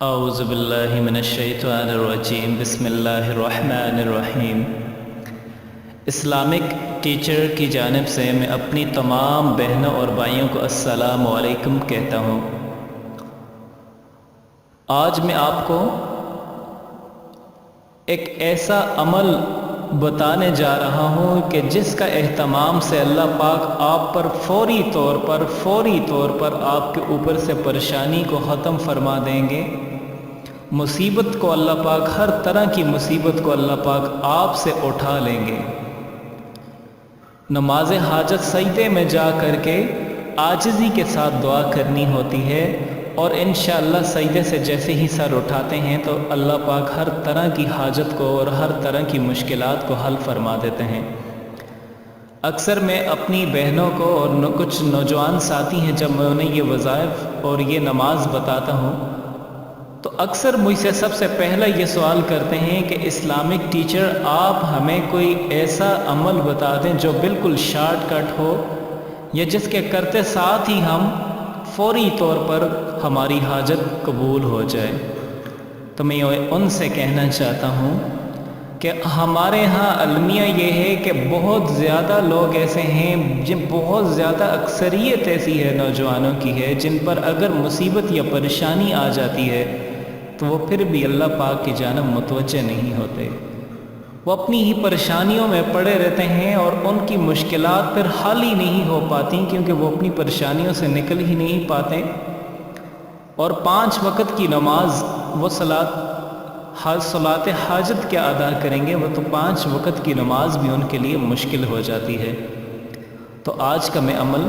اعوذ باللہ من الشیطان الرجیم بسم اللہ الرحمن الرحیم۔ اسلامک ٹیچر کی جانب سے میں اپنی تمام بہنوں اور بھائیوں کو السلام علیکم کہتا ہوں۔ آج میں آپ کو ایک ایسا عمل بتانے جا رہا ہوں کہ جس کا اہتمام سے اللہ پاک آپ پر فوری طور پر آپ کے اوپر سے پریشانی کو ختم فرما دیں گے۔ مصیبت کو اللہ پاک، ہر طرح کی مصیبت کو اللہ پاک آپ سے اٹھا لیں گے۔ نماز حاجت سجدے میں جا کر کے عاجزی کے ساتھ دعا کرنی ہوتی ہے، اور انشاءاللہ سجدے سے جیسے ہی سر اٹھاتے ہیں تو اللہ پاک ہر طرح کی حاجت کو اور ہر طرح کی مشکلات کو حل فرما دیتے ہیں۔ اکثر میں اپنی بہنوں کو اور کچھ نوجوان ساتھی ہیں، جب میں انہیں یہ وظائف اور یہ نماز بتاتا ہوں تو اکثر مجھ سے سب سے پہلا یہ سوال کرتے ہیں کہ اسلامک ٹیچر آپ ہمیں کوئی ایسا عمل بتا دیں جو بالکل شارٹ کٹ ہو، یا جس کے کرتے ساتھ ہی ہم فوری طور پر ہماری حاجت قبول ہو جائے۔ تو میں ان سے کہنا چاہتا ہوں کہ ہمارے ہاں المیہ یہ ہے کہ بہت زیادہ لوگ ایسے ہیں، جن بہت زیادہ اکثریت ایسی ہے نوجوانوں کی ہے، جن پر اگر مصیبت یا پریشانی آ جاتی ہے تو وہ پھر بھی اللہ پاک کی جانب متوجہ نہیں ہوتے۔ وہ اپنی ہی پریشانیوں میں پڑے رہتے ہیں اور ان کی مشکلات پھر حل ہی نہیں ہو پاتی، کیونکہ وہ اپنی پریشانیوں سے نکل ہی نہیں پاتے۔ اور 5 وقت کی نماز وہ صلاۃ حاجت کیا ادا کریں گے، وہ تو 5 وقت کی نماز بھی ان کے لیے مشکل ہو جاتی ہے۔ تو آج کا میں عمل،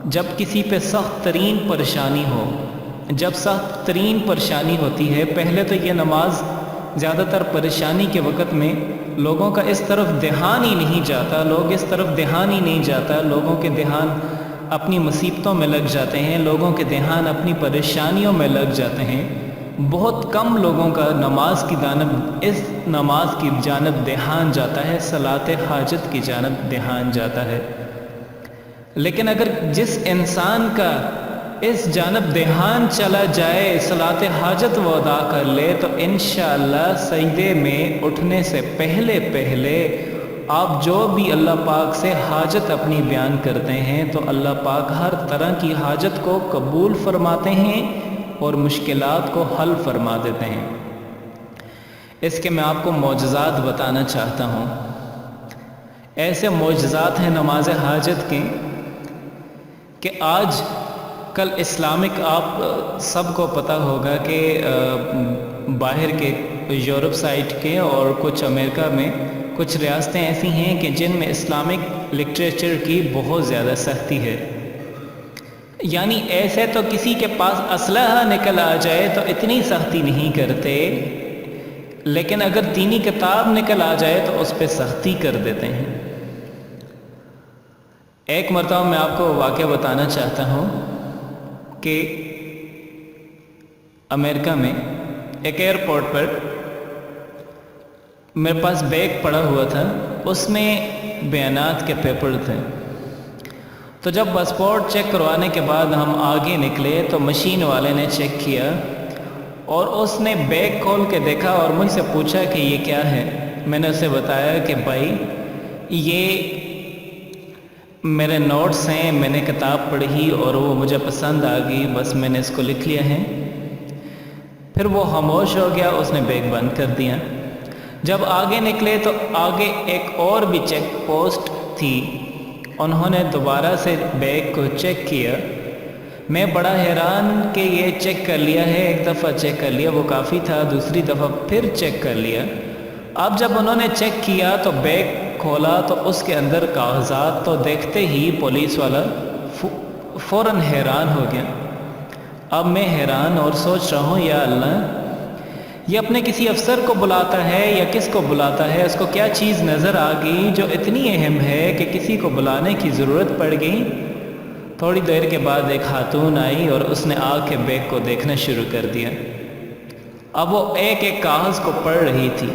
جب کسی پہ سخت ترین پریشانی ہو، جب سخت ترین پریشانی ہوتی ہے، پہلے تو یہ نماز زیادہ تر پریشانی کے وقت میں لوگوں کا اس طرف دھیان ہی نہیں جاتا، لوگوں کے دھیان اپنی مصیبتوں میں لگ جاتے ہیں، لوگوں کے دھیان اپنی پریشانیوں میں لگ جاتے ہیں۔ بہت کم لوگوں کا اس نماز کی جانب دھیان جاتا ہے، صلاۃ حاجت کی جانب دھیان جاتا ہے۔ لیکن اگر جس انسان کا اس جانب دھیان چلا جائے، صلاۃ حاجت وہ ادا کر لے، تو انشاءاللہ سجدے میں اٹھنے سے پہلے آپ جو بھی اللہ پاک سے حاجت اپنی بیان کرتے ہیں تو اللہ پاک ہر طرح کی حاجت کو قبول فرماتے ہیں اور مشکلات کو حل فرما دیتے ہیں۔ اس کے میں آپ کو معجزات بتانا چاہتا ہوں۔ ایسے معجزات ہیں نماز حاجت کے کہ آج کل اسلامک، آپ سب کو پتہ ہوگا کہ باہر کے یورپ سائٹ کے اور کچھ امریکہ میں کچھ ریاستیں ایسی ہیں کہ جن میں اسلامک لٹریچر کی بہت زیادہ سختی ہے۔ یعنی ایسے تو کسی کے پاس اسلحہ نکل آ جائے تو اتنی سختی نہیں کرتے، لیکن اگر دینی کتاب نکل آ جائے تو اس پہ سختی کر دیتے ہیں۔ ایک مرتبہ میں آپ کو واقعہ بتانا چاہتا ہوں کہ امریکہ میں ایک ایئرپورٹ پر میرے پاس بیگ پڑا ہوا تھا، اس میں بیانات کے پیپر تھے۔ تو جب پاسپورٹ چیک کروانے کے بعد ہم آگے نکلے تو مشین والے نے چیک کیا اور اس نے بیگ کھول کے دیکھا اور مجھ سے پوچھا کہ یہ کیا ہے۔ میں نے اسے بتایا کہ بھائی یہ میرے نوٹس ہیں، میں نے کتاب پڑھی اور وہ مجھے پسند آ گئی، بس میں نے اس کو لکھ لیا ہے۔ پھر وہ خاموش ہو گیا، اس نے بیگ بند کر دیا۔ جب آگے نکلے تو آگے ایک اور بھی چیک پوسٹ تھی، انہوں نے دوبارہ سے بیگ کو چیک کیا۔ میں بڑا حیران کہ یہ چیک کر لیا ہے، ایک دفعہ چیک کر لیا وہ کافی تھا، دوسری دفعہ پھر چیک کر لیا۔ اب جب انہوں نے چیک کیا تو بیگ کھولا تو اس کے اندر کاغذات، تو دیکھتے ہی پولیس والا فوراً حیران ہو گیا۔ اب میں حیران اور سوچ رہا ہوں، یا اللہ، یہ اپنے کسی افسر کو بلاتا ہے یا کس کو بلاتا ہے؟ اس کو کیا چیز نظر آ گئی جو اتنی اہم ہے کہ کسی کو بلانے کی ضرورت پڑ گئی؟ تھوڑی دیر کے بعد ایک خاتون آئی اور اس نے آ کے بیگ کو دیکھنا شروع کر دیا۔ اب وہ ایک ایک کاغذ کو پڑھ رہی تھی۔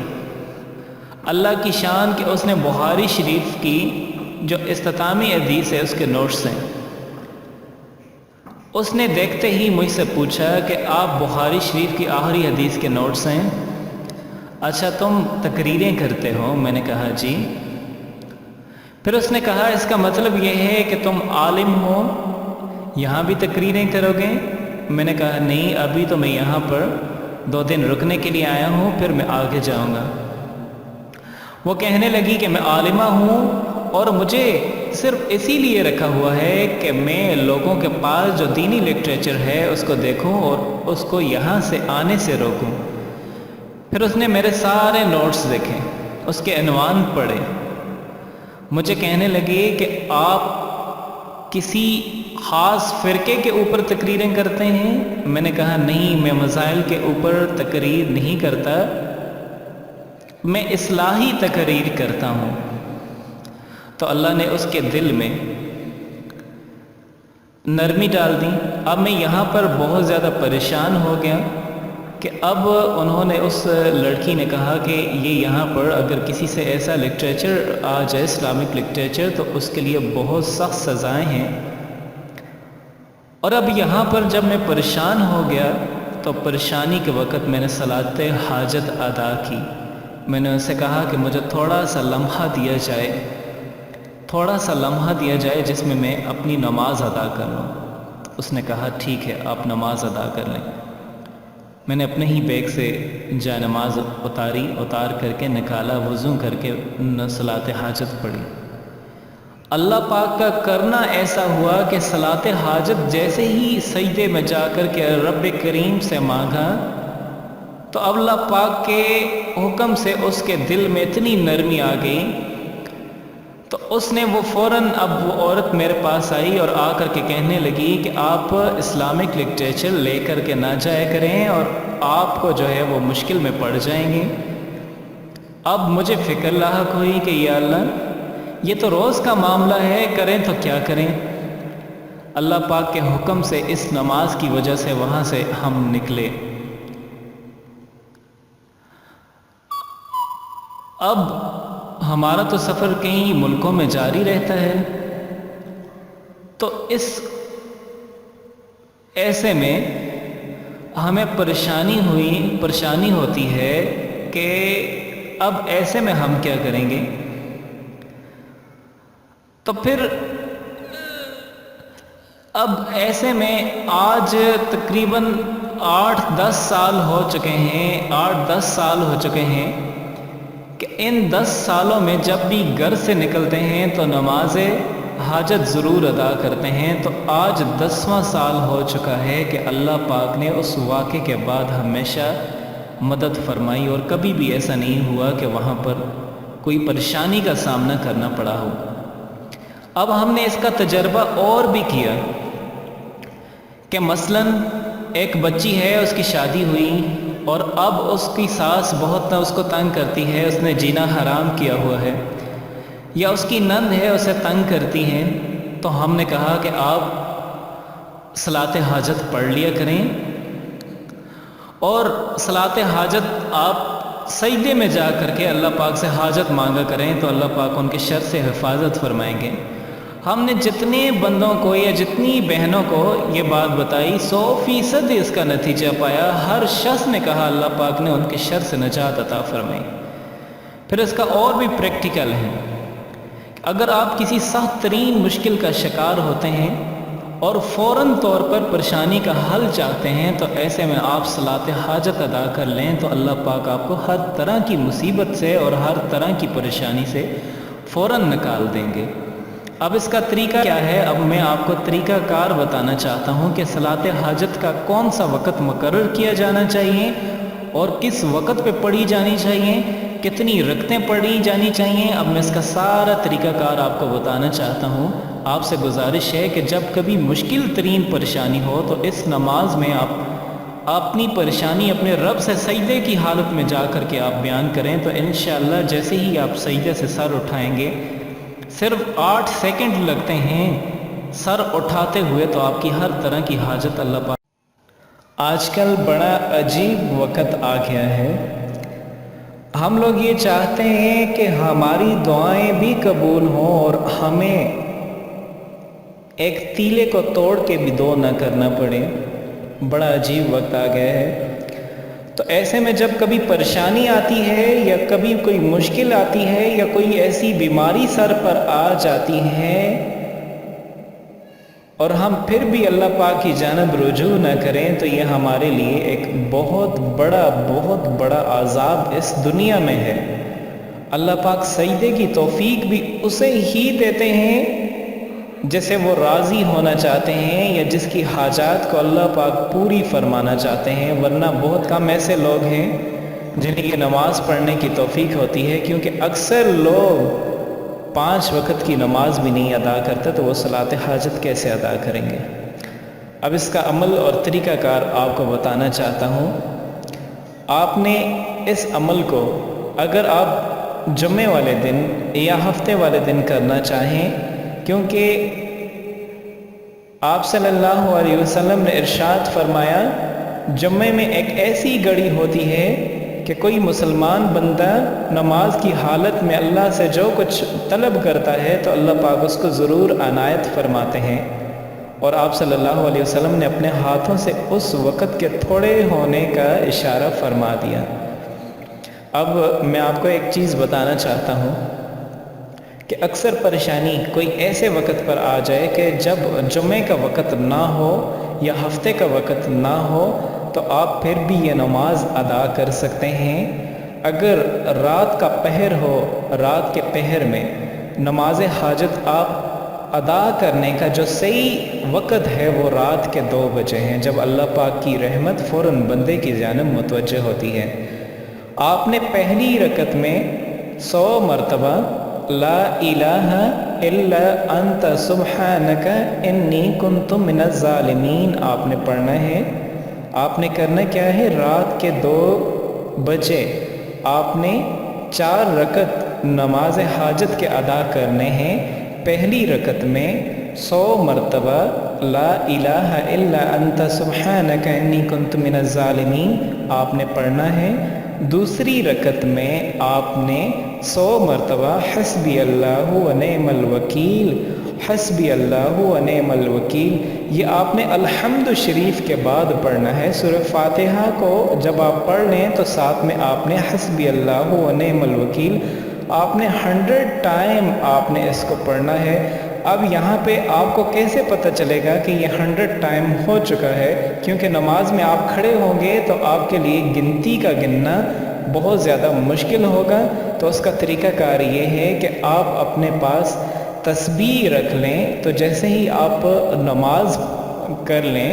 اللہ کی شان کہ اس نے بخاری شریف کی جو اختتامی حدیث ہے اس کے نوٹس ہیں، اس نے دیکھتے ہی مجھ سے پوچھا کہ آپ بخاری شریف کی آخری حدیث کے نوٹس ہیں؟ اچھا تم تقریریں کرتے ہو؟ میں نے کہا جی۔ پھر اس نے کہا اس کا مطلب یہ ہے کہ تم عالم ہو، یہاں بھی تقریریں کرو گے؟ میں نے کہا نہیں، ابھی تو میں یہاں پر 2 دن رکنے کے لیے آیا ہوں، پھر میں آگے جاؤں گا۔ وہ کہنے لگی کہ میں عالمہ ہوں اور مجھے صرف اسی لیے رکھا ہوا ہے کہ میں لوگوں کے پاس جو دینی لٹریچر ہے اس کو دیکھوں اور اس کو یہاں سے آنے سے روکوں۔ پھر اس نے میرے سارے نوٹس دیکھے، اس کے عنوان پڑھے۔ مجھے کہنے لگی کہ آپ کسی خاص فرقے کے اوپر تقریریں کرتے ہیں؟ میں نے کہا نہیں، میں مسائل کے اوپر تقریر نہیں کرتا، میں اصلاحی تقریر کرتا ہوں۔ تو اللہ نے اس کے دل میں نرمی ڈال دی۔ اب میں یہاں پر بہت زیادہ پریشان ہو گیا کہ اب انہوں نے، اس لڑکی نے کہا کہ یہ یہاں پر اگر کسی سے ایسا لٹریچر آ جائے، اسلامک لٹریچر، تو اس کے لیے بہت سخت سزائیں ہیں۔ اور اب یہاں پر جب میں پریشان ہو گیا تو پریشانی کے وقت میں نے صلاۃ حاجت ادا کی۔ میں نے ان سے کہا کہ مجھے تھوڑا سا لمحہ دیا جائے، تھوڑا سا لمحہ دیا جائے جس میں میں اپنی نماز ادا کر لوں۔ اس نے کہا ٹھیک ہے، آپ نماز ادا کر لیں۔ میں نے اپنے ہی بیگ سے جائے نماز اتار کر کے نکالا، وضو کر کے صلاۃ حاجت پڑھی۔ اللہ پاک کا کرنا ایسا ہوا کہ صلاۃ حاجت جیسے ہی سجدے میں جا کر کے رب کریم سے مانگا تو اللہ پاک کے حکم سے اس کے دل میں اتنی نرمی آ گئی، تو اس نے وہ فوراً، اب وہ عورت میرے پاس آئی اور آ کر کے کہنے لگی کہ آپ اسلامک لٹریچر لے کر کے نہ جایا کریں اور آپ کو جو ہے وہ مشکل میں پڑ جائیں گے۔ اب مجھے فکر لاحق ہوئی کہ یا اللہ، یہ تو روز کا معاملہ ہے، کریں تو کیا کریں۔ اللہ پاک کے حکم سے اس نماز کی وجہ سے وہاں سے ہم نکلے۔ اب ہمارا تو سفر کئی ملکوں میں جاری رہتا ہے، تو اس ایسے میں ہمیں پریشانی ہوتی ہے کہ اب ایسے میں ہم کیا کریں گے۔ تو پھر اب ایسے میں آج تقریباً 8-10 سال ہو چکے ہیں کہ ان 10 سالوں میں جب بھی گھر سے نکلتے ہیں تو نماز حاجت ضرور ادا کرتے ہیں۔ تو آج 10واں سال ہو چکا ہے کہ اللہ پاک نے اس واقعے کے بعد ہمیشہ مدد فرمائی اور کبھی بھی ایسا نہیں ہوا کہ وہاں پر کوئی پریشانی کا سامنا کرنا پڑا ہو۔ اب ہم نے اس کا تجربہ اور بھی کیا کہ مثلاً ایک بچی ہے، اس کی شادی ہوئی اور اب اس کی ساس بہت اس کو تنگ کرتی ہے، اس نے جینا حرام کیا ہوا ہے، یا اس کی نند ہے اسے تنگ کرتی ہیں، تو ہم نے کہا کہ آپ صلاۃ حاجت پڑھ لیا کریں اور صلاۃ حاجت آپ سجدے میں جا کر کے اللہ پاک سے حاجت مانگا کریں تو اللہ پاک ان کے شر سے حفاظت فرمائیں گے۔ ہم نے جتنے بندوں کو یا جتنی بہنوں کو یہ بات بتائی 100% اس کا نتیجہ پایا، ہر شخص نے کہا اللہ پاک نے ان کے شر سے نجات عطا فرمائی۔ پھر اس کا اور بھی پریکٹیکل ہے، اگر آپ کسی سخت ترین مشکل کا شکار ہوتے ہیں اور فوراً طور پر پریشانی کا حل چاہتے ہیں تو ایسے میں آپ صلاۃ حاجت ادا کر لیں تو اللہ پاک آپ کو ہر طرح کی مصیبت سے اور ہر طرح کی پریشانی سے فوراً نکال دیں گے۔ اب اس کا طریقہ کیا ہے؟ اب میں آپ کو طریقہ کار بتانا چاہتا ہوں کہ صلاۃ حاجت کا کون سا وقت مقرر کیا جانا چاہیے اور کس وقت پہ پڑھی جانی چاہیے، کتنی رکعتیں پڑھی جانی چاہیے۔ اب میں اس کا سارا طریقہ کار آپ کو بتانا چاہتا ہوں۔ آپ سے گزارش ہے کہ جب کبھی مشکل ترین پریشانی ہو تو اس نماز میں آپ اپنی پریشانی اپنے رب سے سجدے کی حالت میں جا کر کے آپ بیان کریں تو انشاءاللہ جیسے ہی آپ سجدے سے سر اٹھائیں گے، صرف 8 سیکنڈ لگتے ہیں سر اٹھاتے ہوئے، تو آپ کی ہر طرح کی حاجت اللہ پاک۔ آج کل بڑا عجیب وقت آ گیا ہے، ہم لوگ یہ چاہتے ہیں کہ ہماری دعائیں بھی قبول ہوں اور ہمیں ایک تیلے کو توڑ کے بھی دو نہ کرنا پڑے، بڑا عجیب وقت آ گیا ہے۔ تو ایسے میں جب کبھی پریشانی آتی ہے یا کبھی کوئی مشکل آتی ہے یا کوئی ایسی بیماری سر پر آ جاتی ہے اور ہم پھر بھی اللہ پاک کی جانب رجوع نہ کریں، تو یہ ہمارے لیے ایک بہت بڑا عذاب اس دنیا میں ہے۔ اللہ پاک سجدے کی توفیق بھی اسے ہی دیتے ہیں جسے وہ راضی ہونا چاہتے ہیں یا جس کی حاجات کو اللہ پاک پوری فرمانا چاہتے ہیں، ورنہ بہت کم ایسے لوگ ہیں جنہیں یہ نماز پڑھنے کی توفیق ہوتی ہے، کیونکہ اکثر لوگ 5 وقت کی نماز بھی نہیں ادا کرتے، تو وہ صلاۃ حاجت کیسے ادا کریں گے؟ اب اس کا عمل اور طریقہ کار آپ کو بتانا چاہتا ہوں۔ آپ نے اس عمل کو اگر آپ جمعے والے دن یا ہفتے والے دن کرنا چاہیں، کیونکہ آپ صلی اللہ علیہ وسلم نے ارشاد فرمایا جمعے میں ایک ایسی گھڑی ہوتی ہے کہ کوئی مسلمان بندہ نماز کی حالت میں اللہ سے جو کچھ طلب کرتا ہے تو اللہ پاک اس کو ضرور عنایت فرماتے ہیں، اور آپ صلی اللہ علیہ وسلم نے اپنے ہاتھوں سے اس وقت کے تھوڑے ہونے کا اشارہ فرما دیا۔ اب میں آپ کو ایک چیز بتانا چاہتا ہوں کہ اکثر پریشانی کوئی ایسے وقت پر آ جائے کہ جب جمعے کا وقت نہ ہو یا ہفتے کا وقت نہ ہو، تو آپ پھر بھی یہ نماز ادا کر سکتے ہیں۔ اگر رات کا پہر ہو، رات کے پہر میں نماز حاجت آپ ادا کرنے کا جو صحیح وقت ہے وہ رات کے 2 بجے ہیں، جب اللہ پاک کی رحمت فوراً بندے کی جانب متوجہ ہوتی ہے۔ آپ نے پہلی رکعت میں 100 مرتبہ لا الہ الا انت سبحانک انی کنت من الظالمین آپ نے پڑھنا ہے۔ آپ نے کرنا کیا ہے؟ رات کے 2 بجے آپ نے 4 رکعت نماز حاجت کے ادا کرنے ہیں۔ پہلی رکعت میں 100 مرتبہ لا الہ الا انت سبحانک انی کنت من الظالمین آپ نے پڑھنا ہے۔ دوسری رکعت میں آپ نے 100 مرتبہ حسبی اللہ و نعم الوکیل، حسبی اللہ و نعم الوکیل، یہ آپ نے الحمد شریف کے بعد پڑھنا ہے۔ سورہ فاتحہ کو جب آپ پڑھ لیں تو ساتھ میں آپ نے حسبی اللہ و نعم الوکیل آپ نے 100 ٹائم آپ نے اس کو پڑھنا ہے۔ اب یہاں پہ آپ کو کیسے پتہ چلے گا کہ یہ 100 ٹائم ہو چکا ہے؟ کیونکہ نماز میں آپ کھڑے ہوں گے تو آپ کے لیے گنتی کا گننا بہت زیادہ مشکل ہوگا۔ تو اس کا طریقہ کار یہ ہے کہ آپ اپنے پاس تسبیح رکھ لیں، تو جیسے ہی آپ نماز کر لیں،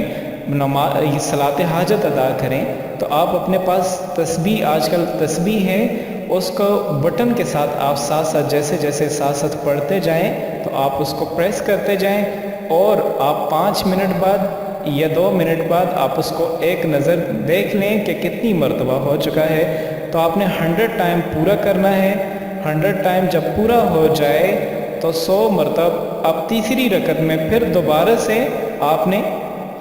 صلاۃ حاجت ادا کریں، تو آپ اپنے پاس تسبیح، آج کل تسبیح ہے، اس کو بٹن کے ساتھ آپ ساتھ جیسے ساتھ پڑھتے جائیں، تو آپ اس کو پریس کرتے جائیں، اور آپ 5 منٹ بعد یا 2 منٹ بعد آپ اس کو ایک نظر دیکھ لیں کہ کتنی مرتبہ ہو چکا ہے۔ تو آپ نے 100 ٹائم پورا کرنا ہے۔ 100 ٹائم جب پورا ہو جائے تو 100 مرتبہ اب تیسری رکعت میں پھر دوبارہ سے آپ نے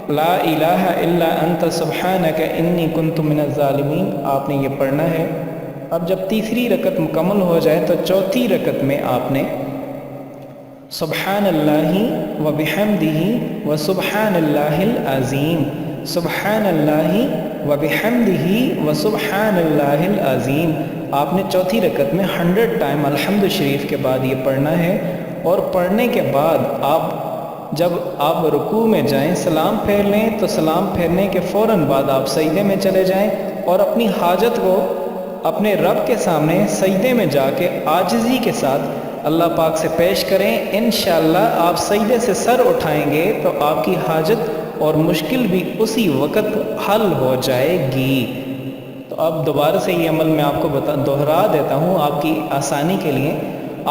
لا الہ الا انت سبحانک انی کنت من الظالمین آپ نے یہ پڑھنا ہے۔ اب جب تیسری رکعت مکمل ہو جائے تو چوتھی رکعت میں آپ نے سبحان اللہ و بحمدہ و سبحان اللہ العظیم، سبحان اللہ و بحمدہ و سبحان اللہ العظیم آپ نے چوتھی رکعت میں 100 ٹائم الحمد شریف کے بعد یہ پڑھنا ہے۔ اور پڑھنے کے بعد جب آپ رکوع میں جائیں، سلام پھیر لیں، تو سلام پھیرنے کے فوراً بعد آپ سجدے میں چلے جائیں اور اپنی حاجت کو اپنے رب کے سامنے سجدے میں جا کے عاجزی کے ساتھ اللہ پاک سے پیش کریں۔ انشاءاللہ آپ سجدے سے سر اٹھائیں گے تو آپ کی حاجت اور مشکل بھی اسی وقت حل ہو جائے گی۔ تو اب دوبارہ سے یہ عمل میں آپ کو دہرا دیتا ہوں آپ کی آسانی کے لیے۔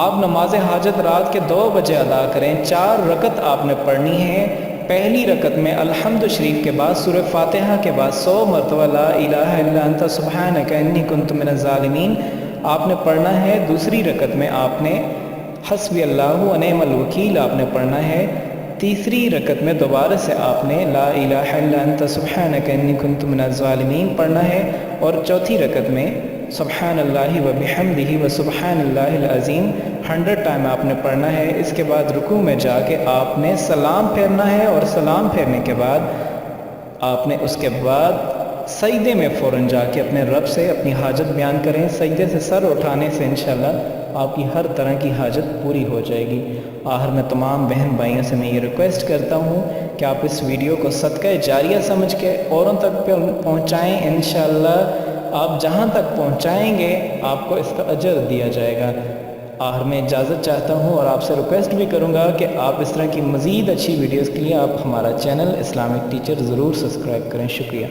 آپ نماز حاجت رات کے 2 بجے ادا کریں، 4 رکعت آپ نے پڑھنی ہے۔ پہلی رکعت میں الحمد شریف کے بعد سورہ فاتحہ کے بعد 100 مرتبہ لا الہ الا انت سبحانک انی کنت من الظالمین آپ نے پڑھنا ہے۔ دوسری رکعت میں آپ نے حسبی اللہ و نعم الوکیل آپ نے پڑھنا ہے۔ تیسری رکعت میں دوبارہ سے آپ نے لا الہ الا انت سبحانک انی کنت من الظالمین پڑھنا ہے، اور چوتھی رکعت میں سبحان اللہ و بحمدہ و سبحان اللہ العظیم 100 ٹائم آپ نے پڑھنا ہے۔ اس کے بعد رکوع میں جا کے آپ نے سلام پھیرنا ہے، اور سلام پھیرنے کے بعد آپ نے اس کے بعد سجدے میں فوراً جا کے اپنے رب سے اپنی حاجت بیان کریں۔ سجدے سے سر اٹھانے سے انشاءاللہ آپ کی ہر طرح کی حاجت پوری ہو جائے گی۔ آخر میں تمام بہن بھائیوں سے میں یہ ریکویسٹ کرتا ہوں کہ آپ اس ویڈیو کو صدقہ جاریہ سمجھ کے اوروں تک پہنچائیں۔ انشاءاللہ آپ جہاں تک پہنچائیں گے آپ کو اس کا اجر دیا جائے گا۔ آخر میں اجازت چاہتا ہوں اور آپ سے ریکویسٹ بھی کروں گا کہ آپ اس طرح کی مزید اچھی ویڈیوز کے لیے آپ ہمارا چینل اسلامک ٹیچر ضرور سبسکرائب کریں۔ شکریہ۔